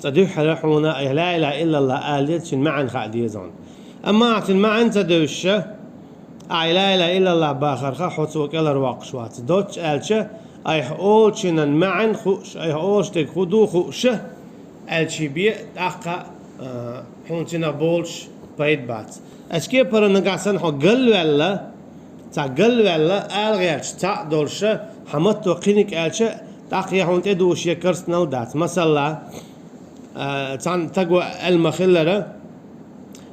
تدوح رحونا لا إله إلا الله آليت معا خاديزون أما أعتن معا تدوش لا إله إلا الله باخر خحوت وكلا واقشوات دوتش ألشة أي أول شنن معا خوش أي أول شتك خدو خوشه ألشي بي أقا حونتنا بولش بايد بات أشكي برا نقاسن حو قل ولا تا قل ولا ألغيرش تا دولشه حمد وقينك ألشة تاقي حونت دوش يكرس نلدات مثلا تان تقوى المخلرة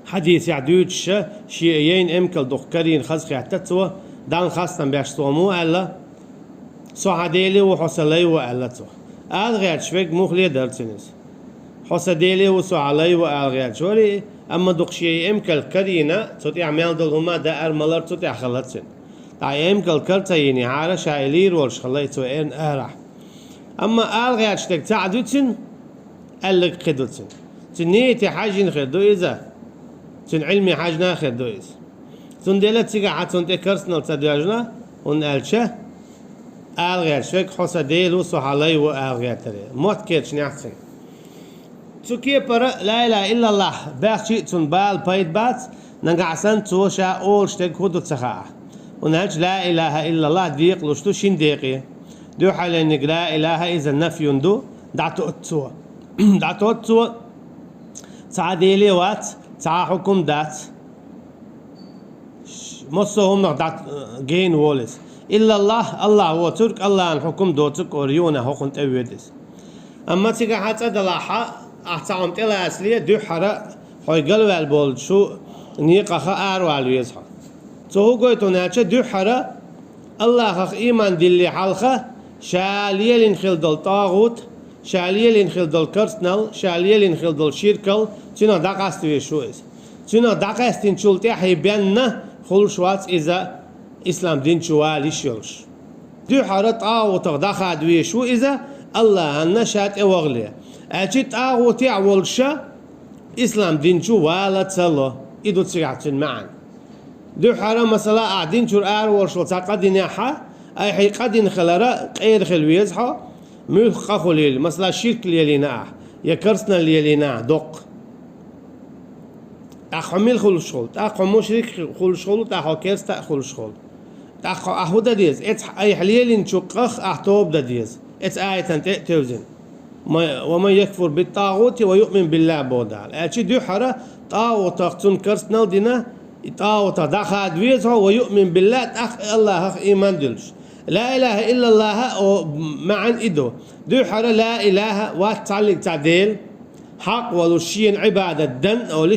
حديث يعدوش شيئين امكل دقرين خزخي عتتوا دان خاصة بيشتومو ألا صعديلي وحصلي وألتو غير شويك مخلي درتنس حصديلي وصعلي وألغير شوري أما دق شيء امكل كرينا توتي عمل دلهما دا أرملر توتي خلتسن تاي امكل كرتيني عارة شايلير والش خليتو إن أرح أما غير شتك تعدوتن قالك خدوتن تنيتي حاجين خدو إذا تن علمي حاجنا خدو إذا تن دلت سيجا حتون تكرسنا تدرجنا ونقلشه غير شوك حوصا ديلو صحالي غير تري موت كيرش نحسن تو كي برا لا إله إلا الله باخشي تن بال بايد بات نقعسن توشا أول شتك خدو تسخاء ونهج لا إله إلا الله ديق لشتو شين ديقي دو حالينك لا إله إذا نفي دو دعتو أتسوه دعتو أتسوه تعديلي وات تع حكم دات مصهم نقدات جين وولس إلا الله هو ترك الله عن حكم دوتك أوريونا هو كنت أودس أما تيجي حتى دلاحة أحتعم تلا أصلية دو حرا حيقلوا البول شو نيقة خار والويزها تو قوي تناقش دو حرا الله خ إيمان دلي حلقة شالية لنخل دل طاغوت شالية لنخل دل كرسنال شالية لنخل دل شيركل تنا دقاستوي شو إز تنا دقاستين شلتي حيبنا خل شوات إذا إسلام دين شوالي شلش دو حرت وتغدخ دوي شو إذا الله النشات أوغلي أجت وتعولشة إسلام دين شوالا تسلا إدو تسيعتن معا دو حرا مثلا قاعدين شو ورشو تقدين يحا أي حي قدين خلرا غير خلويزها ملخ خليل مثلا شرك ليلينا يكرسنا ليلينا دق أخمل خل شغل أخو مشرك خل شغل تأخو كيس تأخل شغل تأخو أهودا ديز أي حليل شقخ أحتوب ديز آية توزن ومن يكفر بالطاغوت ويؤمن بالله بودال أشي دو حرا طاغوت تختن كرسنا دينا طاغوت دخل دويزها ويؤمن بالله الله إيمان دلش لا إله إلا الله معا إدو دو حرا لا إله واتعلق تعديل حق ولو شين عبادة دن أو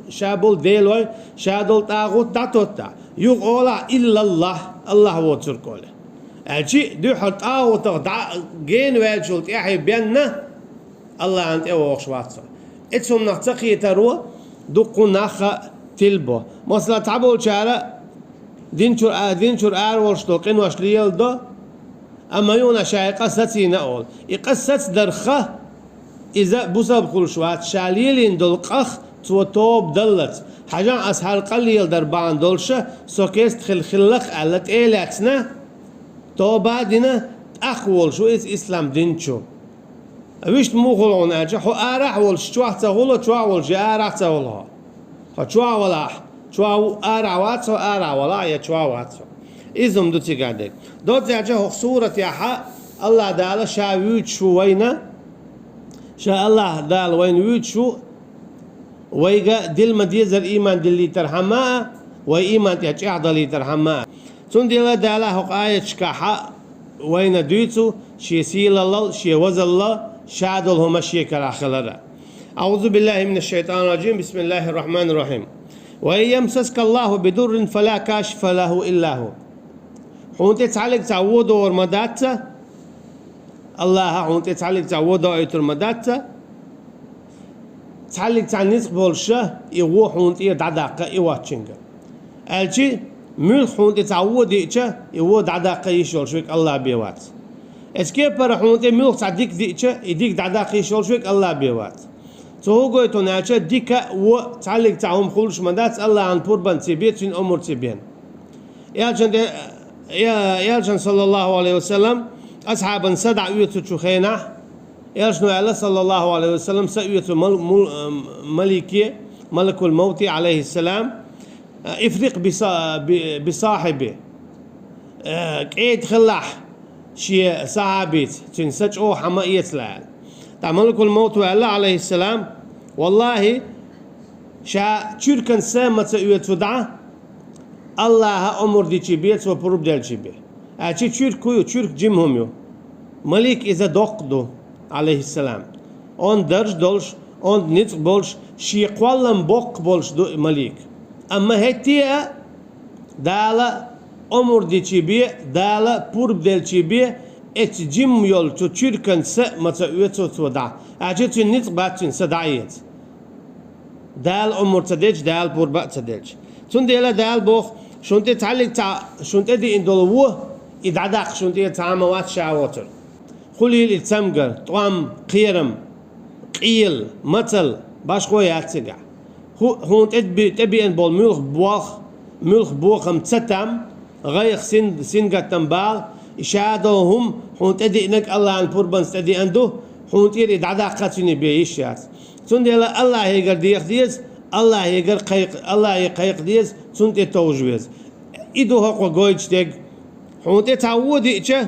شابل ديلوي شادل طاغوت داتوتا يقولا إلا الله هو تركوله أجي دو حرا طاغوت جين والشلت يحي بينا الله أنت أوغش واتسا إتسهم نحتقي تروا دقو ناخا تلبو مثلا تعبول شارع دينشور ورشتوقين واشليل دو أما يونا شاي قصتي نقول يقصت درخه إذا بوسب خلشوات شاليلين دلقخ توتوب دلت حاجة أسهل قليل دربان دولشة سوكيست خلق علت إيلاكسنا توبادنا أخول شو إسلام دينشو ويش مخلون أجا حو أرح ولش تواح تغولو تواح ولش أرح تغولها تواح ولاح تواو أراواتو ولا يتواواتو إذن دو تيجادك دوت زعجه صورة يحا الله دال شاويت شو وينا شاء الله دال وين ويت شو ويجا دل مديزر إيمان دلي ترحماء وإيمان تيجي دلي ترحماء تون دل داله آية شكاحة وين دويتو شي سيل الله شي وزل الله شادل هما شي كراخلرا أعوذ بالله من الشيطان الرجيم بسم الله الرحمن الرحيم وإن يمسسك الله بدر فلا كاشف له إلا هو حونت تعلق تعود ورمدات الله حونت تعلق تعود ورمدات تعلق تعنيس بولشة يوو حونت يدعداق يواتشنجا الشي مل حونت تعود ديتشا يوو دعداق يشول شويك الله بيوات اسكي بر حونت مل تعديك ديتشا يديك دعداق يشول شويك الله بيوات توقعوا تناقش ديكا وتعلق تعهم خلش مدات الله عن بربان تبيت من أمور تبين يا صلى الله عليه وسلم أصحابا صدع يوتو خينا إيش نوع صلى الله عليه وسلم سئية ملكي ملك الموت عليه السلام افرق بصاحبه كيد خلاح شي صحابيت تنسج او حماية لعل تا ملك الموت وعلا عليه السلام والله شا تشركن سامة يتودع الله أمر دي تشبيت وبروب ديال تشبيه أشي تشركو تشرك جيمهم يو ملك إذا دقدو عليه السلام on درج دولش on نيت بولش شي قوالن بوق بولش دو ملك أما هتيا دالا أمر دي تشبيه دالا بروب ديال تشبيه ات جيم يول تو تشركن سامة يتودع أشي تنيت باتين سدعيت دال أمور تدج دال بوربا تدج تون ديلا دال بوخ شونت تعلق شونت دي اندولوه إدعدق شونت تعاموات شعواتر خليل التمجر طعم قيرم قيل متل باش خويا تسقع هون تبي ان بول ملخ بوخم تتم غير سن قتنبال إشادهم هون تدي إنك الله عن بوربان تدي عنده هون تير إدعدق قتني بيشات تنديلا الله يقدر ديز الله يقدر قيق الله يقيق ديز تنت توجوز إدو هو قويج تيج هون تتعود إيشه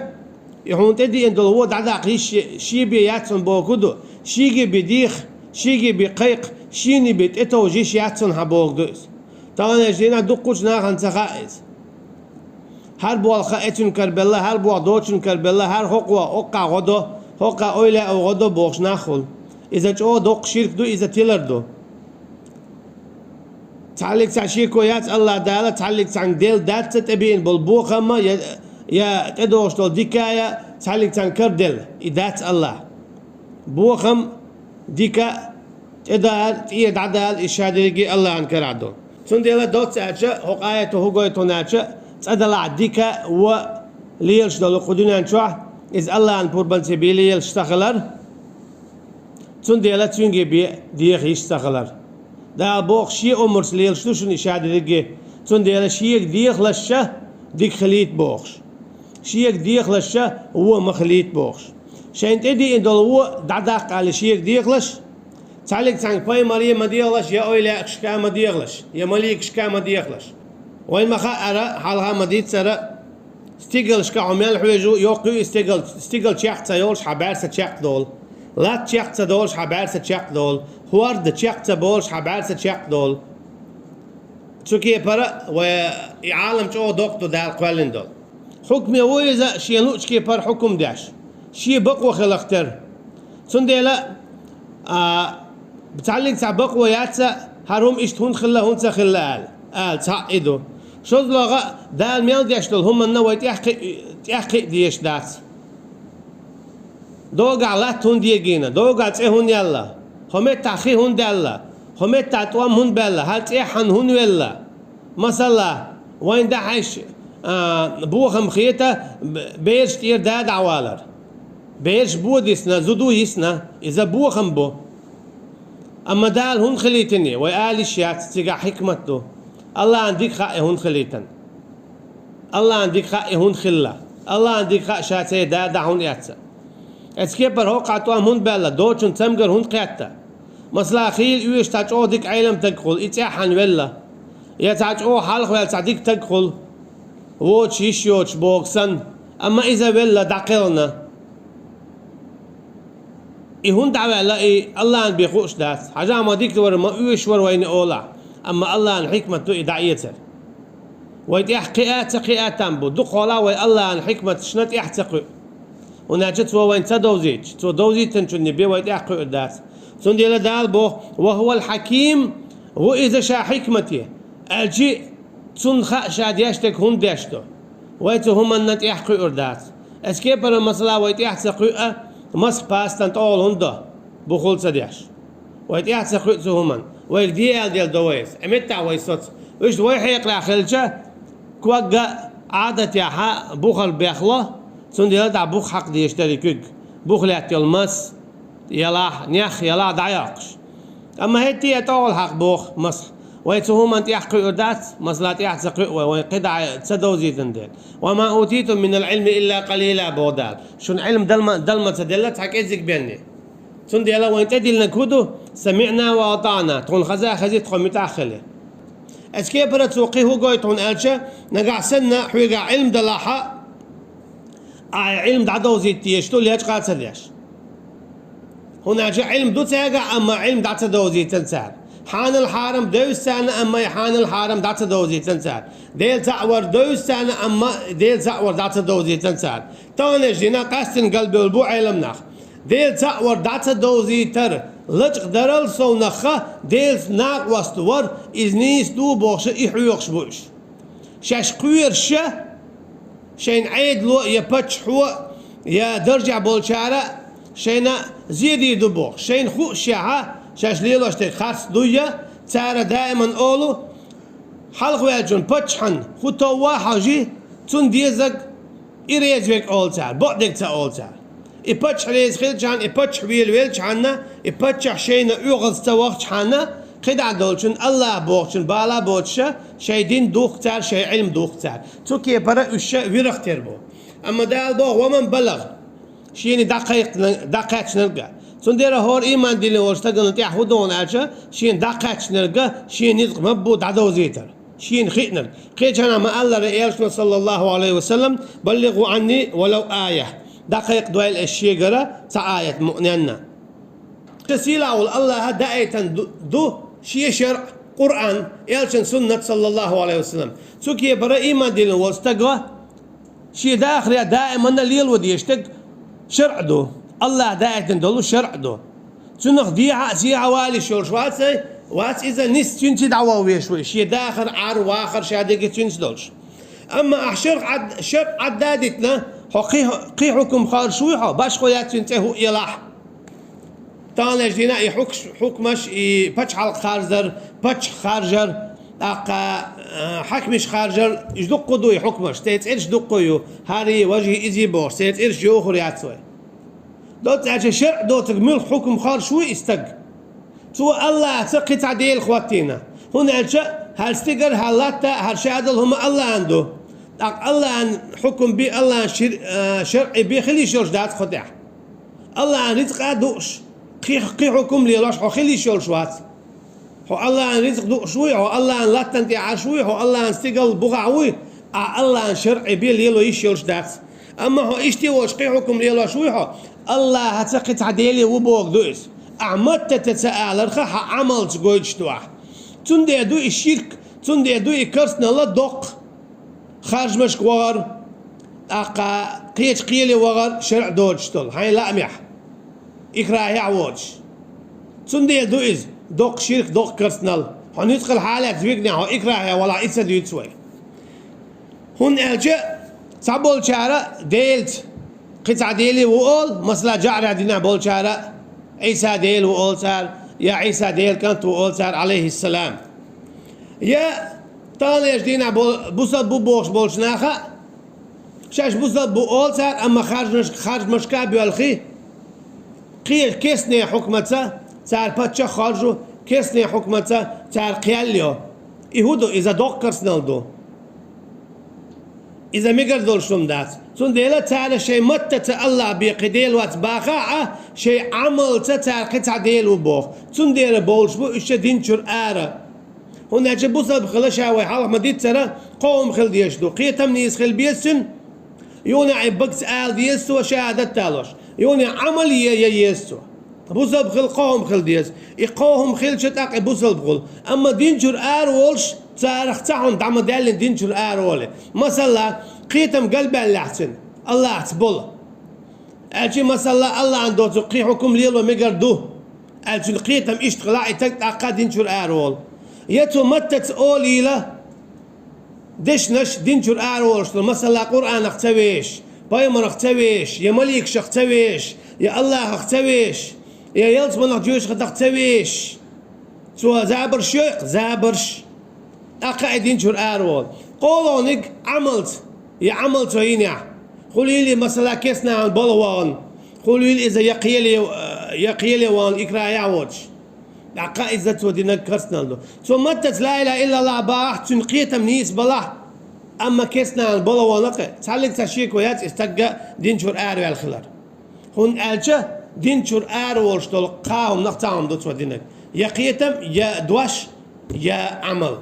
هون تدي إن دلوا دعدا شي بياتن بوكودو شيجي بديخ شيجي بقيق شيني بيت إتوجيش ياتن هبوك دوس طبعا جينا دقوش ناخن تخائز هر بوال خائتن كربلا هر بوال دوتن كربلا هر حقوا أقع غدو حقا أويلا أو غدو بوخش ناخل إذا جو دوق شرك دو إذا تيلر دو تعلق تعشيكو يات الله دالة تعلق عن ديل دات تبين بالبوخمة يا تدوش دول ديكايا تعلق عن كردل إدات الله بوخم ديكا تدال تيد عدال إشادريجي الله عن كرادو تنديلا دوت أشا هقايته هقايته ناشا تدل ديكا و ليلش دول قدونا نشوح إذ الله عن بوربان سبيلي يلشتغلر تنديلا تنجي بي ديخ يشتغلر دا بوخ شي عمر سليل شتوشن إشادة ديجي تنديلا شيك ديخ لشة ديك خليت بوخش شيك ديخ لشة هو مخليت بوخش شين تدي إن دلو دعدق على شيك ديخ لش تعلق تانك باي مالية ما ديغلش يا أويلا إشكا ما ديغلش يا ماليك إشكا ما ديغلش وين ما خاء حالها ما ديت سرا ستيغل إشكا عمال حويجو يوقي ستيغل تشيخت يولش حبارسة تشيخت دول لا تشيخت دولش حبارسة تشيخت دول هوارد تشيخت بولش حبارسة تشيخت دول تشوكي برا وعالم شو دكتور دال قوالين دول حكمي ويزا شي نوش كي بر حكم داش شي بقوة خلقتر سنديلا بتعلق تاع بقوة ياتسا هارهم اشتهون خلا هون تخلا آل تعقدو شو لغا دال ميل داش دول هم النوى تحقق ديش دات دوغا لا تون ديجينا دوغا تهون يلا همت تاخي هون دالا همت تاتوام هون بلا هل تيحن هون ولا مثلا وين دحش بوخم خيتا بيرش تير داد عوالر بيرش بوديسنا زدو يسنا إذا بوخم بو أما دال هون خليتني وقال شيات تيجا حكمته الله عندك خاء هون خليتن الله عندك خاء هون خلا الله عندك خاء شاتي داد هون ياتسا اسكيبر هو قاتوام هون بلا دوتشن تمجر هون قياتا مثلا خيل يوش تاجو ديك عيلم تدخل إتاحن ولا يا تاجو حلق ولا تعديك تدخل ووتش يشيوتش بوكسن أما إذا ولا دقلنا هون دعوة لا الله عن بيخوش داس حاجة ما ديك ور ما يوش ور وين أولا أما الله عن حكمة تو إدعيتر ويتيح قيات تنبو دقولا وي الله عن حكمة شنت يحتقي وناجت وين تدوزيج تو دوزيت تنشن نبي ويتيح قيات سنديلا دال بو وهو الحكيم هو إذا شا حكمته أجي تنخ شاد يشتك هون داشتو ويتو هم النت يحقي أردات اسكيبر مثلا ويتيح تقيء مس باستن طول هندا بخول سديش ويتيح تقيء هما ويديال ديال دويس امتع ويصت وش دوي حيق لا خلجه كوجا عادة يا بوخل بيخلا سنديلا دا بوخ حق دي يشتري كوج بوخلات يلمس يلا نيخ يلا دعياقش أما هتي طول حق بوخ مصر ويتهم أنت يحقي أردات مصلات يحتقي ويقدع تسدوزي تندل وما أوتيتم من العلم إلا قليلا بودال شون علم دلما تدلت حق إزك بيني تون ديلا وين تدل نكودو سمعنا وأطعنا تون خزيت تون متأخلة أسكي برتوقي هو قوي تون ألشة نقع سنة حويقع علم دلاحة علم دعدو زيتي يشتو ليش قاعد سريش هنا جاء علم دو تاقع أما علم دعت دوزي تنسار حان الحارم دوز سنة أما يحان الحارم دعت دوزي تنسار ديل تعور دوز سنة أما ديل تعور دعت دوزي تنسار تانيش دينا قاستن قلبي والبو علم نخ ديل تعور دعت دوزي تر لجق درل سو نخه ديل ناق واستور إزنيس دو بوخش إحيوخش بوش شاش قوير شه شين عيد لو يبتش حو يا درجع بولشارة شينا زيدي دبوخ شين خو شيعة شاش ليلو اشتك خارس دوية تارا دائما اولو حلق والجون بتشحن خو توا حاجي تون ديزك إريز بيك اول تار بعدك تا اول تار إبتش ريز خيل جان إبتش ويل جانا إبتش شينا يغز توقت حانا قدع دولشن الله بوخشن بالا بوتشا شي دين دوخ تار شي علم دوخ تار توكي برا وشا ويرخ تربو اما دال بوخ ومن بلغ شيني دقيقة نلقى سنديرا هور إيمان ديني ورشتاقن انتي أحودون عالشا شين دقيقة نلقى شين نزق مبود عدو زيتر شين خيتنا قيت أنا ما الله رئيسنا صلى الله عليه وسلم بلغوا عني ولو آية دقيق دوال الشيقرة آية مؤننا تسيلا والله دائتا دو شي شرع قرآن يالشن سنة صلى الله عليه وسلم سوكي برا إيمان ديني ورشتاقن شي داخل دائما الليل ودي يشتق شرع دو الله دائما دولو شرع دو تنخ ديها سي عوالي شورش وات إذا نس تنتي دعوة ويشوي شي داخل عار واخر شادق تنس دولش أما شرع عدادتنا قي حكم خارشوي حو باش خويات تنتهو إلاح تانج دينا حكمش باتش حلق خارجر باتش خارجر حكمش خارجر يدقو دو حكمش تيتعرش دقو يو هاري وجهي إزي بور تيتعرش يو خرياتسوي دوت عشان شرع دوت مل حكم خار شوي استق تو الله تقي تعديل خواتينا هنا عشان هالستقر هالاتا هالشهادة هم الله عنده الله عن حكم بي الله عن شرعي بي خلي شورش دات خدع الله عن رزق دوش قي حكم لي لاش خلي شورش وات هو الله عن رزق دوش شوي هو الله عن لاتا انت عشوي هو الله عن استقل بغعوي الله عن شرعي بي ليلو يشورش دات اما هو اشتي وش قي حكم لي لاش ويحو الله هتقي تعديلي وبوق دوس أعمدت تتساءل رخا عملت قويتش توح تندي دو الشرك تندي دو كرسنا لا دوق خارج مشكوار أقا قيت قيلي وغر شرع دوج تول هاي لا أميح إكراه يعوج تندي دو إز دوق شرك دوق كرسنا هون يدخل حالك زويقنا هو إكراه ولا إتسد يتسوي هون ألجأ تعبول شارع ديلت قطع ديلي وقول مثلا جعر عدنا بول شارع عيسى ديل وقول صار يا عيسى ديل كانت وقول صار عليه السلام يا طالع دينا بوصل بوش بولش ناخا شاش بوصل بقول صار اما خارج مشكابي والخي قيل كيسني حكمته صار باتشا خارجو كيسني حكمته صار قياليو يهودو اذا دوكرس نالدو إذا مقر دول شوم دات سون ديلا تعالى شيء متت الله بقديل واتباقع شيء عمل تتعال قطع ديل وبوخ سون ديلا بولش بو إيش دين شر آرة هنا جبوصل بخلاشا ويحالك مديد ترى قوم خل ديشدو قيتم نيس خل بيسن يوني عبقت آل ديسو وشهادة تالوش يوني عمل يسو بوصل بخل قوم خل ديس يقوهم خل شتاق بوصل بخل أما دين شر آر وولش تاريخ تاعهم دعم دالين دين شر آر وولي مثلا قيتم قلب اللي أحسن الله أتبول أجي مثلا الله عنده تقي حكم ليل ومقردو أجي قيتم اشتغلاعي تقا دين شر آر وول يتو متت أولي له دشنش دين شر آر وولش مثلا قرآن اختويش بايمر اختويش يا مليك شختويش يا الله اختويش يا يلت من جوش اختويش سو زابر شيخ زابرش أقاعدين شر آرول قولونك عملت يا عملت وينيا قولي لي مثلا كيسنا عن بلوان قولي لي إذا يقيلي وان إكرا يعوج عقائد ذات ودينا كرسنا له ثم متت لا إله إلا الله باح تنقيت منيس بلا أما كيسنا عن بلوان تعلق تشيك ويات استقى دين شر آرول الخلار هون ألجا دين شور ولشتول قاوم نقطعهم دوت ودينك يا قيتم يا دوش يا عمل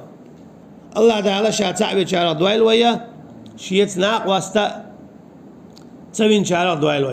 الله تعالى شاء تعبي شارع دويل ويا شيت ناق واستا تسوين شارع دويل ويا